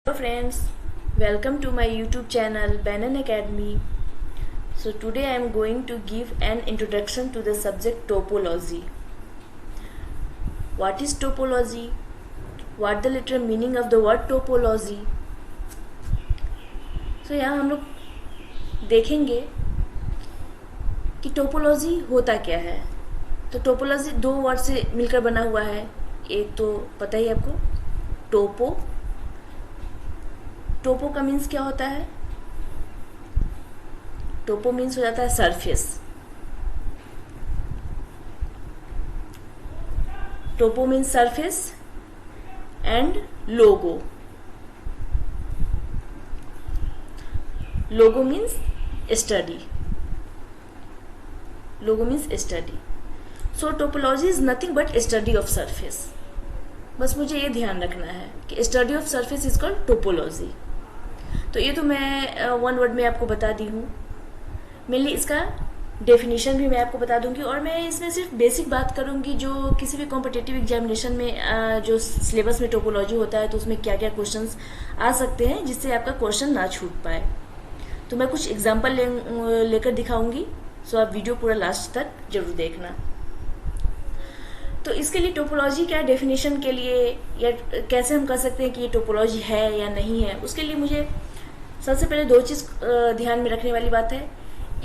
Hello friends, welcome to my YouTube channel Banyan Academy. So today I am going to give an introduction to the subject topology. What is topology? What the literal meaning of the word topology? So यहाँ हम लोग देखेंगे कि topology होता क्या है. तो topology दो वर्ड से मिलकर बना हुआ है. एक तो पता ही आपको, टोपो. टोपो का मीन्स क्या होता है? टोपो मीन्स हो जाता है surface. Topo means surface and logo. Logo means study. Logo means study. So topology is nothing but study of surface. बस मुझे ये ध्यान रखना है कि study of surface is called topology. तो ये तो मैं वन वर्ड में आपको बता दी हूँ. मेनली इसका डेफिनेशन भी मैं आपको बता दूंगी और मैं इसमें सिर्फ बेसिक बात करूंगी जो किसी भी कॉम्पिटिटिव एग्जामिनेशन में जो सिलेबस में टोपोलॉजी होता है तो उसमें क्या क्या क्वेश्चंस आ सकते हैं जिससे आपका क्वेश्चन ना छूट पाए. तो मैं कुछ एग्जाम्पल लेकर दिखाऊंगी. सो आप वीडियो पूरा लास्ट तक जरूर देखना. तो इसके लिए टोपोलॉजी क्या डेफिनेशन के लिए या कैसे हम कह सकते हैं कि ये टोपोलॉजी है या नहीं है, उसके लिए मुझे सबसे पहले दो चीज ध्यान में रखने वाली बात है.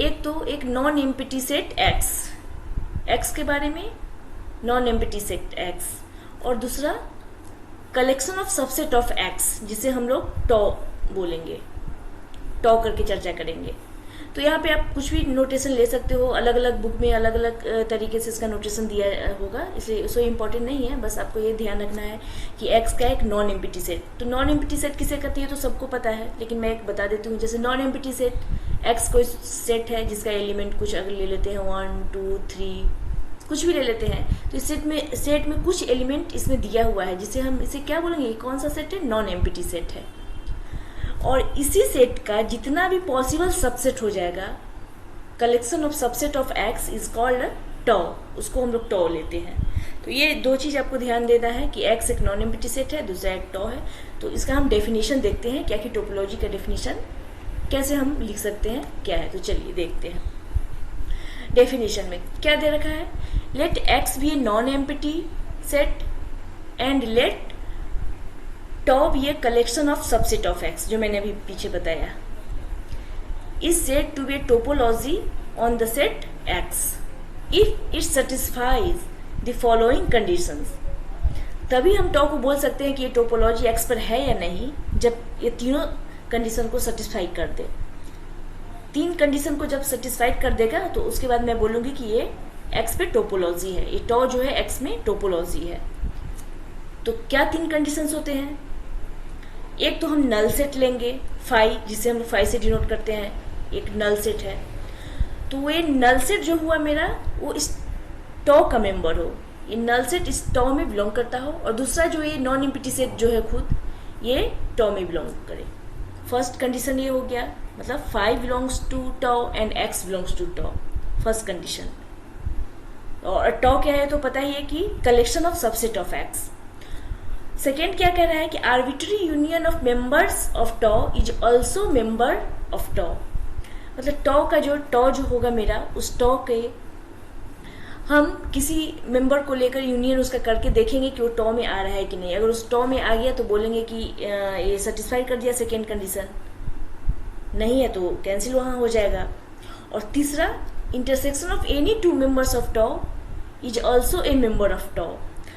एक तो एक नॉन एम्प्टी सेट एक्स के बारे में, नॉन एम्प्टी सेट एक्स, और दूसरा collection of subset of x जिसे हम लोग टॉ बोलेंगे. टॉ करके चर्चा करेंगे. तो यहाँ पे आप कुछ भी नोटेशन ले सकते हो. अलग अलग बुक में अलग अलग तरीके से इसका नोटेशन दिया होगा, इसलिए सो इम्पोर्टेंट नहीं है. बस आपको ये ध्यान रखना है कि एक्स का एक नॉन एम्प्टी सेट. तो नॉन एम्प्टी सेट किसे कहती है तो सबको पता है, लेकिन मैं एक बता देती हूँ. जैसे नॉन एम्प्टी सेट एक्स कोई सेट है जिसका एलिमेंट कुछ अगर ले लेते हैं 1 2 3 कुछ भी ले लेते हैं, तो इस सेट में कुछ एलिमेंट इसमें दिया हुआ है जिसे हम इसे क्या बोलेंगे, कौन सा सेट है, नॉन एम्प्टी सेट है. और इसी सेट का जितना भी पॉसिबल सबसेट हो जाएगा, collection of subset of X is called tau. उसको हम लोग टॉ लेते हैं. तो ये दो चीज आपको ध्यान देना है कि एक्स एक नॉन एम्प्टी सेट है, दूसरा एक टॉ है. तो इसका हम डेफिनेशन देखते हैं क्या कि टोपोलॉजी का डेफिनेशन कैसे हम लिख सकते हैं क्या है. तो चलिए देखते हैं. डेफिनेशन में क्या दे रखा है, let X be a non empty set and let tau be a collection of subset of X, जो मैंने अभी पीछे बताया, is said to be a topology on the set X if it satisfies the following conditions. तभी हम टॉ को बोल सकते हैं कि ये टोपोलॉजी एक्स पर है या नहीं, जब ये तीनों कंडीशन को सेटिस्फाई कर दे. तीन कंडीशन को जब सेटिस्फाइड कर देगा तो उसके बाद मैं बोलूंगी कि ये एक्स पे टोपोलॉजी है, ये टॉ जो है एक्स में टोपोलॉजी है. तो क्या तीन कंडीशंस होते हैं? एक तो हम नल सेट लेंगे, फाई, जिसे हम फाई से डिनोट करते हैं, एक नल सेट है. तो ये नल सेट जो हुआ मेरा वो इस टॉ का मेंबर हो, ये नल सेट इस टॉ में बिलोंग करता हो. और दूसरा जो ये नॉन एम्प्टी सेट जो है खुद ये टॉ में बिलोंग करे. फर्स्ट कंडीशन ये हो गया, मतलब phi belongs to tau and X belongs to tau, first condition. और टॉ क्या है तो पता ही है कि collection of subset of X. Second क्या कह रहा है कि arbitrary union of members of tau is also member of tau. मतलब टॉ जो होगा मेरा, उस टॉ के हम किसी मेंबर को लेकर यूनियन उसका करके देखेंगे कि वो टॉ में आ रहा है कि नहीं. अगर उस टॉ में आ गया तो बोलेंगे कि ये सेटिस्फाई कर दिया सेकेंड कंडीशन, नहीं है तो कैंसिल वहां हो जाएगा. और तीसरा, intersection of any two members of tau is also a member of tau.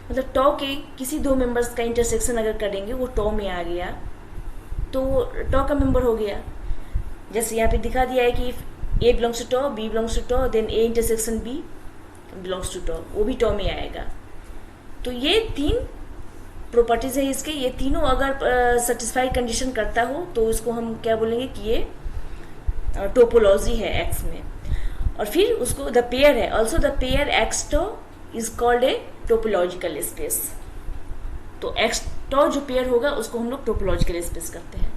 मतलब टॉ के किसी दो मेंबर्स का इंटरसेक्शन अगर करेंगे वो टॉ में आ गया तो टॉ का मेंबर हो गया. जैसे यहाँ पे दिखा दिया है कि A belongs to tau, B belongs to tau, then A intersection B belongs to tau, वो भी टॉ में आएगा. तो ये तीन प्रॉपर्टीज है इसके. ये तीनों अगर सेटिस्फाइड कंडीशन करता हो तो इसको हम क्या बोलेंगे कि ये टोपोलॉजी है एक्स में. और फिर उसको द पेयर है, also the pair x toe is called a topological space. तो एक्स टॉ जो पेयर होगा उसको हम लोग टोपोलॉजिकल स्पेस करते हैं.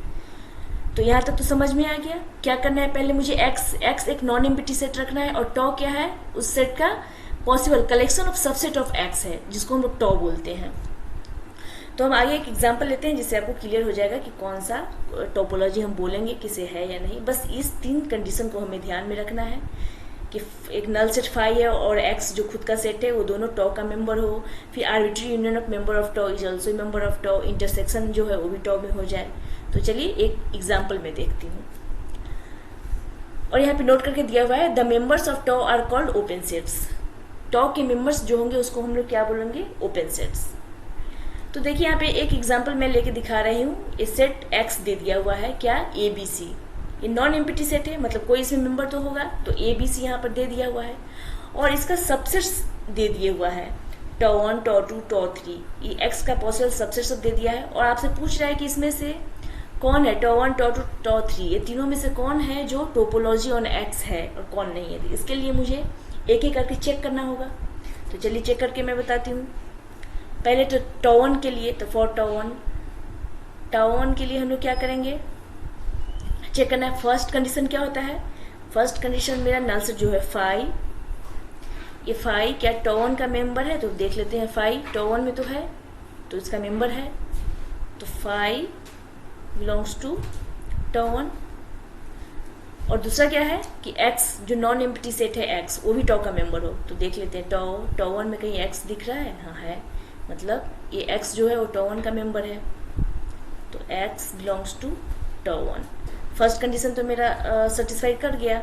तो यहां तक तो समझ में आ गया. क्या करना है, पहले मुझे एक्स एक नॉन एम्प्टी सेट रखना है और टॉ क्या है, उस सेट का possible collection of subset of x है जिसको हम लोग टॉ बोलते हैं. तो हम आगे एक एग्जांपल लेते हैं जिससे आपको क्लियर हो जाएगा कि कौन सा टोपोलॉजी हम बोलेंगे किसे है या नहीं। बस इस 3 कंडीशन को हमें ध्यान में रखना है कि एक नल सेट फाई है और एक्स जो खुद का सेट है वो दोनों टॉ का मेंबर हो, फिर arbitrary union of member of tau is also member of tau, intersection जो है वो भी टॉ में हो जाए। तो चलिए एक एग्जाम्पल में देखती हूँ, और यहाँ पे नोट करके दिया हुआ है the members of tau are called open sets. Tau के मेंबर्स जो होंगे उसको हम लोग क्या बोलेंगे, ओपन सेट्स। तो देखिए यहाँ पे एक एग्जाम्पल मैं लेके दिखा रही हूँ। ये सेट एक्स दे दिया हुआ है, क्या, ए बी सी। ये नॉन एम्प्टी सेट है, मतलब कोई इसमें मेंबर तो होगा, तो ए बी सी यहाँ पर दे दिया हुआ है। और इसका सबसेट दे दिया हुआ है टॉ 1 टॉ 2 टॉ 3। ये एक्स का पॉसिबल सबसेट सब दे दिया है, और आपसे पूछ रहा है कि इसमें से कौन है टॉ 1 टॉ 2 टॉ 3, ये तीनों में से कौन है जो टोपोलॉजी ऑन एक्स है और कौन नहीं है। इसके लिए मुझे एक एक करके चेक करना होगा। तो चलिए चेक करके मैं बताती हूँ। पहले तो टॉ 1 के लिए, तो फॉर टॉ 1 के लिए हम लोग क्या करेंगे, चेक करना है फर्स्ट कंडीशन क्या होता है। फर्स्ट कंडीशन मेरा नल सेट जो है फाई, ये फाई क्या टॉ 1 का मेंबर है, तो देख लेते हैं। फाई टॉ 1 में तो है, तो इसका मेंबर है, तो फाई बिलोंग्स टू टॉ 1। और दूसरा क्या है कि x जो नॉन एम्प्टी सेट है x, वो भी टॉ का मेंबर हो, तो देख लेते हैं। टॉ 1 में कहीं x दिख रहा है, हाँ है, मतलब ये x जो है वो टॉ 1 का मेंबर है, तो x belongs to tau 1। First condition तो मेरा सेटिस्फाई कर गया।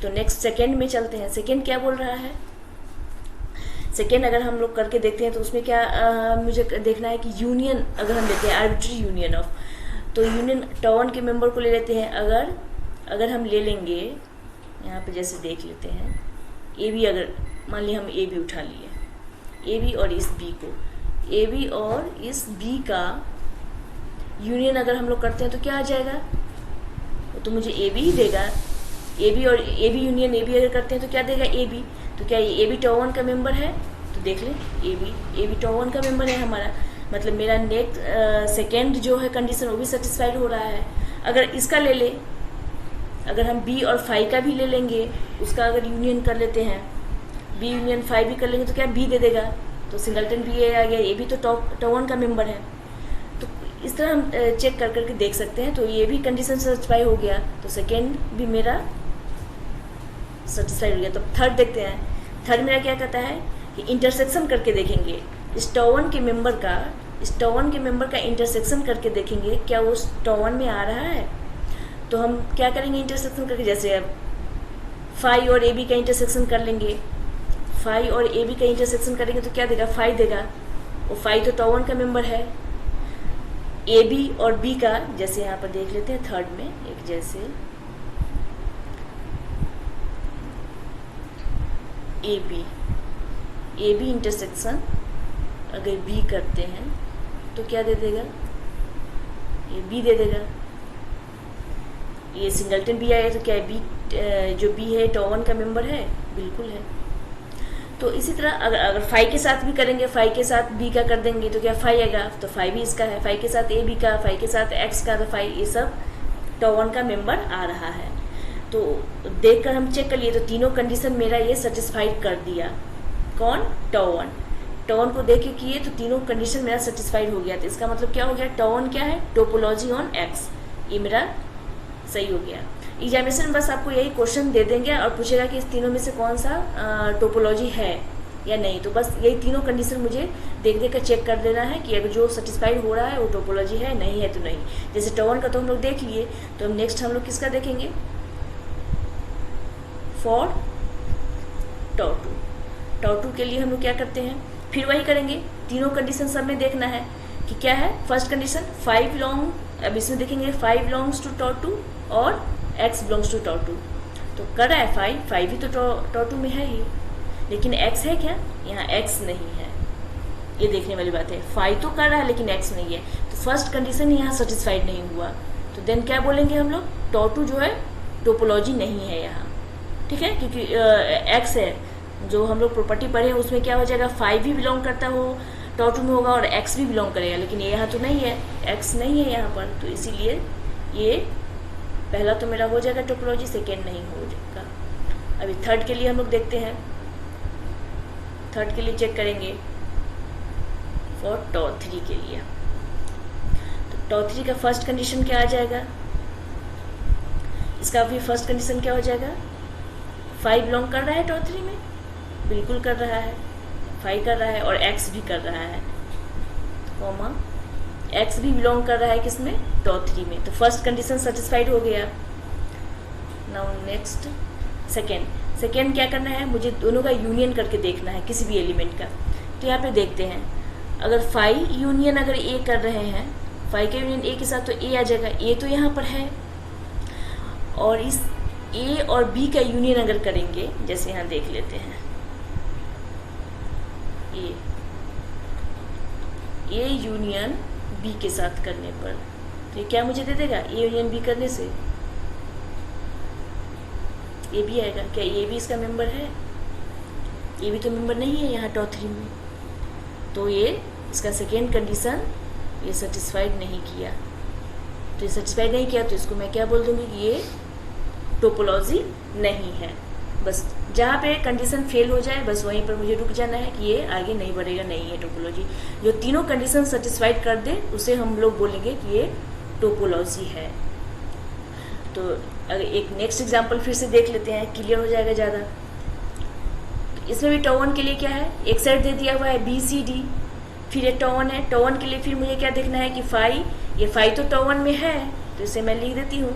तो नेक्स्ट सेकेंड में चलते हैं। सेकेंड क्या बोल रहा है, सेकेंड अगर हम लोग करके देखते हैं तो उसमें क्या मुझे देखना है कि यूनियन अगर हम लेते हैं, आर्बिट्री यूनियन ऑफ, तो यूनियन टॉ 1 के मेंबर को ले लेते हैं। अगर हम ले लेंगे यहाँ पे, जैसे देख लेते हैं ए बी, अगर मान लिया हम ए बी उठा लिए, ए बी और इस बी को, ए बी और इस बी का यूनियन अगर हम लोग करते हैं तो क्या आ जाएगा, तो मुझे ए बी ही देगा। ए बी और A B union A B अगर करते हैं तो क्या देगा, ए बी। तो क्या ए बी टॉ 1 का मेंबर है, तो देख लें ए बी टॉ 1 का मेंबर है हमारा, मतलब मेरा नेक्स्ट सेकेंड जो है कंडीशन वो भी सेटिस्फाइड हो रहा है। अगर इसका ले ले, अगर हम बी और फाई का भी ले लेंगे, उसका अगर यूनियन कर लेते हैं, बी यूनियन फाई भी कर लेंगे, तो क्या बी दे देगा, तो सिंगलटन बी आ गया। ये भी तो टॉ 1 का मेंबर है। तो इस तरह हम चेक कर करके देख सकते हैं। तो ये भी कंडीशन सेटिस्फाई हो गया, तो सेकेंड भी मेरा सेटिस्फाई हो गया। तो थर्ड देखते हैं। थर्ड मेरा क्या कहता है कि इंटरसेक्शन करके देखेंगे इस टॉ 1 के मेंबर का, इस टॉ 1 के मेंबर का इंटरसेक्शन करके देखेंगे क्या वो टॉ 1 में आ रहा है। तो हम क्या करेंगे इंटरसेक्शन करके, जैसे अब फाई और ए बी का इंटरसेक्शन कर लेंगे, फाई और ए बी का इंटरसेक्शन करेंगे तो क्या देगा, फाई देगा। वो फाई तो टॉ 1 का मेंबर है। ए बी और बी का, जैसे यहाँ पर देख लेते हैं थर्ड में, एक जैसे ए बी इंटरसेक्शन अगर बी करते हैं तो क्या दे देगा, ये बी दे देगा। ये सिंगलटन बी आया तो क्या बी जो बी है टॉ 1 का मेंबर है, बिल्कुल है। तो इसी तरह अगर फाई के साथ भी करेंगे, फाई के साथ बी का कर देंगे तो क्या फाई आएगा, तो फाई भी इसका है। फाई के साथ ए बी का, फाई के साथ एक्स का, तो फाई, ये सब टॉ 1 का मेंबर आ रहा है। तो देखकर हम चेक कर लिए, तो तीनों कंडीशन मेरा ये सेटिस्फाइड कर दिया। कौन, टॉ 1 को देख के किए तो तीनों कंडीशन मेरा सेटिस्फाइड हो गया। तो इसका मतलब क्या हो गया, टॉ 1 क्या है, टोपोलॉजी ऑन एक्स, ये मेरा सही हो गया। एग्जामिनेशन बस आपको यही क्वेश्चन दे देंगे और पूछेगा कि इस तीनों में से कौन सा टोपोलॉजी है या नहीं। तो बस यही तीनों कंडीशन मुझे देख देख कर चेक कर देना है कि अगर जो सेटिस्फाइड हो रहा है वो टोपोलॉजी है, नहीं है तो नहीं। जैसे टॉ 1 का तो हम लोग देख लिए, तो हम नेक्स्ट हम लोग किसका देखेंगे, फॉर टॉ 2 के लिए हम लोग क्या करते हैं, फिर वही करेंगे। तीनों कंडीशन सब में देखना है कि क्या है। फर्स्ट कंडीशन 5 बिलोंग, अब इसमें देखेंगे 5 बिलोंग्स टू टॉ 2 और x बिलोंग्स टू टॉ 2। तो कर रहा है 5 भी तो टॉ 2 में है ही, लेकिन x है क्या, यहाँ x नहीं है। ये देखने वाली बात है, 5 तो कर रहा है लेकिन x नहीं है, तो फर्स्ट कंडीशन यहाँ सेटिस्फाइड नहीं हुआ। तो देन क्या बोलेंगे हम लोग, टॉ 2 जो है टोपोलॉजी नहीं है यहाँ, ठीक है, क्योंकि x है। जो हम लोग प्रॉपर्टी पढ़े हैं उसमें क्या हो जाएगा, 5 भी बिलोंग करता हो टॉ 2 में होगा और x भी बिलोंग करेगा, लेकिन ये यहाँ तो नहीं है, x नहीं है यहाँ पर। तो इसीलिए ये पहला तो मेरा हो जाएगा टोपोलॉजी, सेकेंड नहीं हो जाएगा। अभी थर्ड के लिए हम लोग देखते हैं। थर्ड के लिए चेक करेंगे फॉर टॉ 3 के लिए। तो टॉ 3 का फर्स्ट कंडीशन क्या आ जाएगा, इसका भी फर्स्ट कंडीशन क्या हो जाएगा, 5 बिलोंग कर रहा है टॉ 3 में, बिल्कुल कर रहा है, 5 कर रहा है और x भी कर रहा है, कॉमा x भी बिलोंग कर रहा है किसमें, टॉ 3 में। तो फर्स्ट कंडीशन सेटिस्फाइड हो गया। नाउ नेक्स्ट सेकेंड क्या करना है, मुझे दोनों का यूनियन करके देखना है किसी भी एलिमेंट का। तो यहाँ पे देखते हैं, अगर 5 यूनियन अगर a कर रहे हैं, 5 का यूनियन a के साथ, तो a आ जाएगा, a तो यहाँ पर है, और इस a और b का यूनियन अगर करेंगे, जैसे यहाँ देख लेते हैं, a यूनियन b के साथ करने पर, तो ये क्या मुझे दे देगा, a यूनियन b करने से ए भी आएगा। क्या ए भी इसका मेंबर है, ए भी तो मेंबर नहीं है यहाँ टॉ 3 में, तो ये इसका सेकेंड कंडीशन ये सेटिस्फाइड नहीं किया। तो ये सेटिस्फाइड नहीं किया तो इसको मैं क्या बोल दूंगी कि ये टोपोलॉजी नहीं है। बस जहाँ पे कंडीशन फेल हो जाए बस वहीं पर मुझे रुक जाना है कि ये आगे नहीं बढ़ेगा, नहीं है टोपोलॉजी। जो तीनों कंडीशन सेटिस्फाइड कर दे उसे हम लोग बोलेंगे कि ये टोपोलॉजी है। तो अगर एक नेक्स्ट एग्जांपल फिर से देख लेते हैं, क्लियर हो जाएगा ज़्यादा। इसमें भी टॉ 1 के लिए क्या है, एक साइड दे दिया हुआ है बी सी डी, फिर एक टॉ 1 है, टॉ 1 के लिए फिर मुझे क्या देखना है कि 5, ये 5 तो टॉ 1 में है, तो इसे मैं लिख देती हूँ,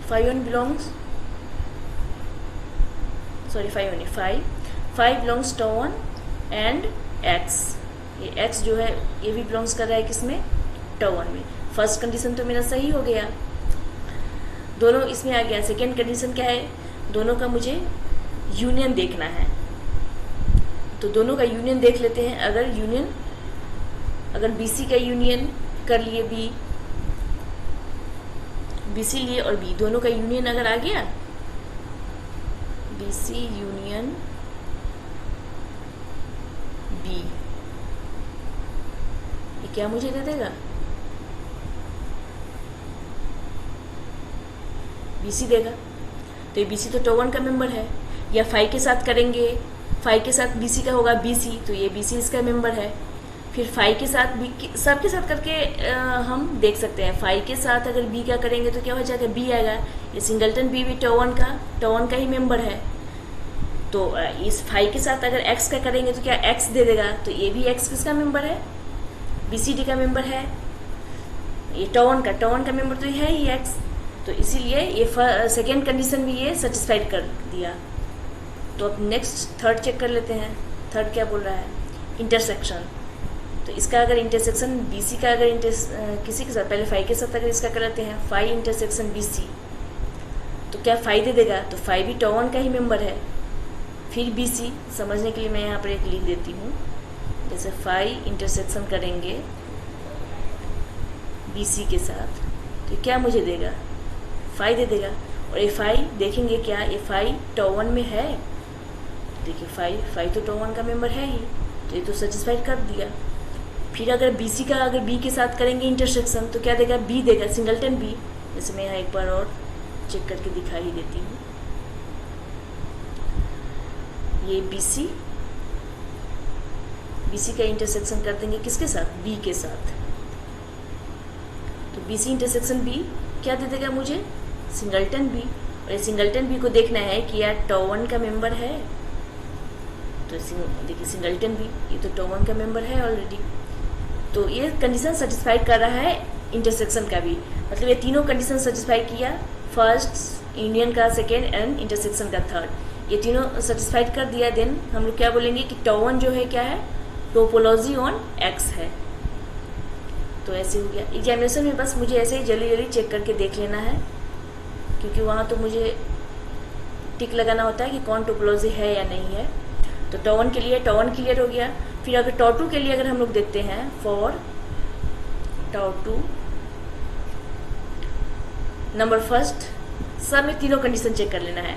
5 बिलोंग्स, सॉरी 5 नहीं, 5 बिलोंग्स टॉ 1 एंड x, ये x जो है ये भी बिलोंग्स कर रहा है किसमें, टॉ 1 में। फर्स्ट कंडीशन तो मेरा सही हो गया, दोनों इसमें आ गया। सेकेंड कंडीशन क्या है, दोनों का मुझे यूनियन देखना है, तो दोनों का यूनियन देख लेते हैं। अगर BC का यूनियन कर लिए, BC लिए और B दोनों का यूनियन अगर आ गया, BC यूनियन B, ये क्या मुझे दे देगा, BC देगा। तो ये BC तो टॉ 1 का मेंबर है, या 5 के साथ करेंगे, 5 के साथ BC का होगा BC, तो ये BC इसका मेंबर है। फिर 5 के साथ B, सबके साथ करके हम देख सकते हैं। 5 के साथ अगर B का करेंगे तो क्या हो जाएगा, B आएगा। ये सिंगलटन B भी टॉ 1 का ही मेंबर है। तो इस 5 के साथ अगर X का करेंगे तो क्या X दे देगा, तो ये भी X किसका मेंबर है, BCD का मेंबर है। ये टॉ 1 का मेंबर तो है ही X, तो इसीलिए ये सेकेंड कंडीशन भी ये सेटिस्फाइड कर दिया। तो अब नेक्स्ट थर्ड चेक कर लेते हैं। थर्ड क्या बोल रहा है, इंटरसेक्शन। तो इसका अगर इंटरसेक्शन BC का अगर किसी के साथ, पहले 5 के साथ अगर इसका कर लेते हैं, 5 इंटरसेक्शन BC, तो क्या 5 दे देगा, तो 5 भी टॉ 1 का ही मेंबर है। फिर BC, समझने के लिए मैं यहाँ पर एक लिख देती हूँ, जैसे 5 इंटरसेक्शन करेंगे BC के साथ, तो क्या मुझे देगा, 5 दे देगा। और ये 5 देखेंगे क्या, ये 5 टॉ 1 में है, देखिए 5 तो टॉ 1 का मेंबर है ही, तो ये तो सेटिस्फाइड कर दिया। फिर अगर BC का अगर B के साथ करेंगे इंटरसेक्शन, तो क्या देगा, B देगा, सिंगलटन B। जैसे मैं यहाँ एक बार और चेक करके दिखा ही देती हूँ। ये BC का इंटरसेक्शन कर देंगे किसके साथ, B के साथ, तो BC इंटरसेक्शन B क्या दे देगा मुझे, सिंगलटन B। और सिंगलटन B को देखना है कि यार टॉ 1 का मेंबर है, तो देखिए सिंगलटन B ये तो टॉ 1 का मेंबर है ऑलरेडी। तो ये कंडीशन सेटिस्फाई कर रहा है इंटरसेक्शन का भी, मतलब ये तीनों कंडीशन सेटिस्फाई किया, फर्स्ट यूनियन का, सेकेंड एंड इंटरसेक्शन का थर्ड, ये तीनों सेटिस्फाइड कर दिया। देन हम लोग क्या बोलेंगे कि टॉ 1 जो है क्या है, टोपोलॉजी ऑन X है। तो ऐसे हो गया। एग्जामिनेशन में बस मुझे ऐसे ही जल्दी चेक करके देख लेना है, क्योंकि वहाँ तो मुझे टिक लगाना होता है कि कौन टोपोलॉजी है या नहीं है। तो टॉ 1 के लिए टॉ 1 क्लियर हो गया। फिर अगर टॉ 2 के लिए अगर हम लोग देखते हैं, फॉर टॉ 2 नंबर फर्स्ट, सब में तीनों कंडीशन चेक कर लेना है।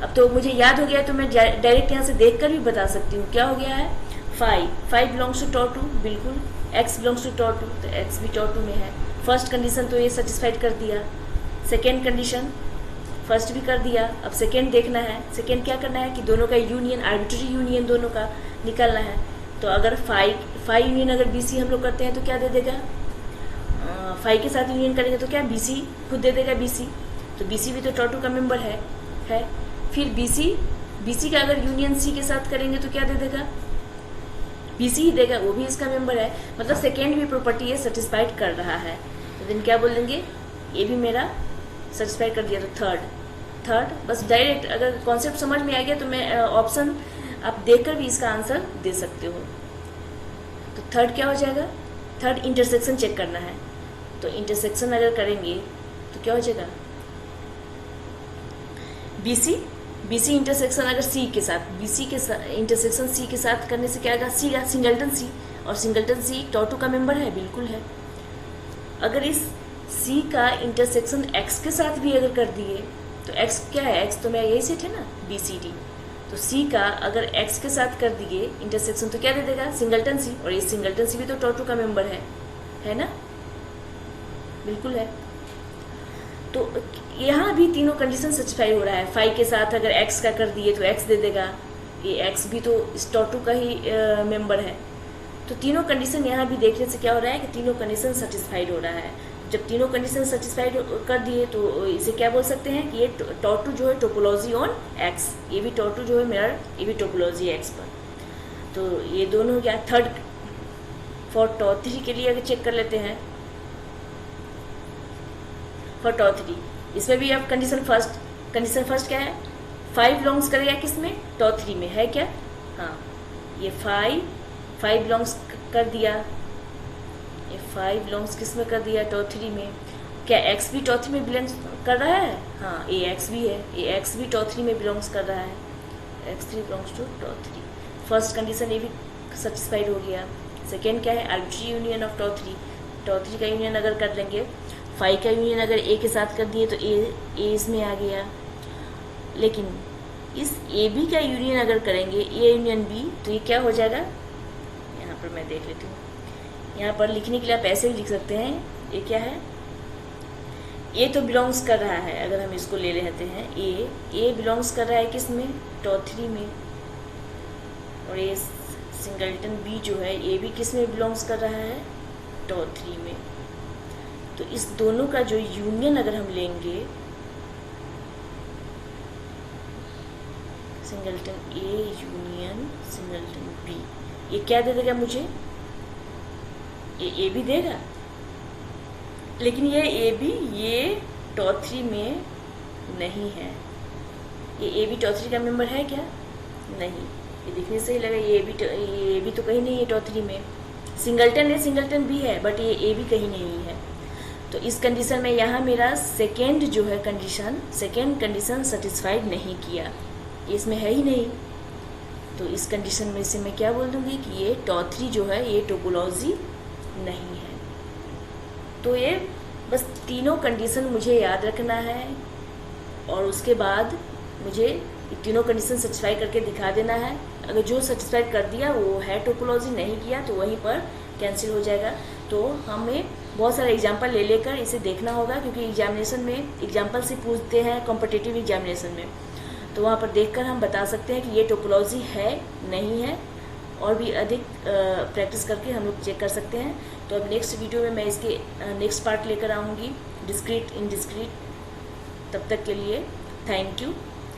अब तो मुझे याद हो गया, तो मैं डायरेक्ट यहाँ से देख कर भी बता सकती हूँ। क्या हो गया है, 5 बिलोंग्स टू टॉ 2, बिल्कुल। X बिलोंग्स टू टॉ 2, तो X भी टॉ 2 में है। फर्स्ट कंडीशन तो ये सेटिस्फाइड कर दिया। सेकेंड कंडीशन फर्स्ट भी कर दिया। अब सेकेंड देखना है। सेकेंड क्या करना है कि दोनों का यूनियन, आर्बिट्री यूनियन दोनों का निकालना है। तो अगर फाई यूनियन अगर BC हम लोग करते हैं तो क्या दे देगा, फाई के साथ यूनियन करेंगे तो क्या BC खुद दे देगा BC, तो BC भी तो टॉटू का मेंबर है। फिर BC का अगर यूनियन C के साथ करेंगे तो क्या दे देगा, BC ही देगा, वो भी इसका मेंबर है। मतलब सेकेंड भी प्रॉपर्टी ये सेटिस्फाइड कर रहा है, तो देन क्या बोल देंगे, ये भी मेरा सेटिस्फाई कर दिया। तो थर्ड बस डायरेक्ट अगर कॉन्सेप्ट समझ में आ गया तो मैं ऑप्शन आप देखकर भी इसका आंसर दे सकते हो। तो थर्ड क्या हो जाएगा, थर्ड इंटरसेक्शन चेक करना है, तो इंटरसेक्शन अगर करेंगे तो क्या हो जाएगा, BC इंटरसेक्शन अगर C के साथ, BC के इंटरसेक्शन C के साथ करने से क्या आएगा, C का सिंगल्टन C, और सिंगल्टन C टॉटू का मेंबर है, बिल्कुल है। अगर इस C का इंटरसेक्शन X के साथ भी अगर कर दिए तो X क्या है, X तो मेरा यही सेट है ना BCD, तो C का अगर X के साथ कर दिए इंटरसेक्शन तो क्या दे देगा, सिंगल्टन C, और ये सिंगल्टन C भी तो टॉटू का मेंबर है ना, बिल्कुल है। तो यहाँ भी तीनों कंडीशन सेटिस्फाई हो रहा है। फाई के साथ अगर X का कर दिए तो X दे देगा, ये X भी तो इस टॉटू का ही मेंबर है। तो तीनों कंडीशन यहाँ भी देखने से क्या हो रहा है कि तीनों कंडीशन सेटिस्फाइड हो रहा है। जब तीनों कंडीशन सेटिस्फाइड कर दिए तो इसे क्या बोल सकते हैं कि ये टॉटू जो है टोपोलॉजी ऑन X, ये भी टॉटू जो है मिरर, ये भी टोपोलॉजी X पर। तो ये दोनों क्या, थर्ड फॉर टॉ 3 के लिए अगर चेक कर लेते हैं, फॉर टॉ 3 इसमें भी अब कंडीशन फर्स्ट क्या है, 5 बिलोंग्स करेगा किसमें, टॉ 3 में है क्या, हाँ ये 5 बिलोंग्स कर दिया, ये 5 बिलोंग्स किस में कर दिया, टॉ 3 में। क्या X भी टॉ 3 में बिलोंग्स कर रहा है, हाँ X भी है, X भी टॉ 3 में बिलोंग्स कर रहा है, X3 belongs to tau 3। First condition ये भी सेटिस्फाइड हो गया। सेकेंड क्या है, आर्बिट्री यूनियन ऑफ टॉ 3 का यूनियन अगर कर लेंगे, 5 का यूनियन अगर A के साथ कर दिए तो A इसमें आ गया। लेकिन इस AB का यूनियन अगर करेंगे, A यूनियन B, तो ये क्या हो जाएगा, यहाँ पर मैं देख लेती हूँ, यहाँ पर लिखने के लिए आप ऐसे ही लिख सकते हैं, ये क्या है, A तो बिलोंग्स कर रहा है, अगर हम इसको ले लेते हैं A बिलोंग्स कर रहा है किस में, टॉ 3 में, और ये सिंगल्टन B जो है ये भी किस में बिलोंग्स कर रहा है, टॉ 3 में। तो इस दोनों का जो यूनियन अगर हम लेंगे, singleton A union singleton B, ये क्या दे देगा मुझे, ये भी देगा, लेकिन ये AB ये टॉ 3 में नहीं है, ये AB टॉ 3 का मेंबर है क्या, नहीं, ये दिखने से ही लगा ये AB तो कहीं नहीं है टॉ 3 में। सिंगल्टन है, सिंगल्टन B है, बट ये AB कहीं नहीं है। तो इस कंडीशन में यहाँ मेरा सेकेंड जो है सेकेंड कंडीशन सेटिस्फाइड नहीं किया, इसमें है ही नहीं। तो इस कंडीशन में से मैं क्या बोल दूंगी कि ये टॉ 3 जो है ये टोपोलॉजी नहीं है। तो ये बस तीनों कंडीशन मुझे याद रखना है, और उसके बाद मुझे तीनों कंडीशन सेटिस्फाई करके दिखा देना है। अगर जो सेटिस्फाई कर दिया वो है टोपोलॉजी, नहीं किया तो वहीं पर कैंसिल हो जाएगा। तो हमें बहुत सारे एग्जाम्पल ले लेकर इसे देखना होगा, क्योंकि एग्जामिनेशन में एग्जाम्पल से पूछते हैं कॉम्पिटिटिव एग्जामिनेशन में, तो वहाँ पर देखकर हम बता सकते हैं कि ये टोपोलॉजी है नहीं है, और भी अधिक प्रैक्टिस करके हम लोग चेक कर सकते हैं। तो अब नेक्स्ट वीडियो में मैं इसके नेक्स्ट पार्ट लेकर आऊँगी, डिस्क्रीट इनडिस्क्रीट। तब तक के लिए thank you,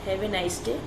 have a nice day.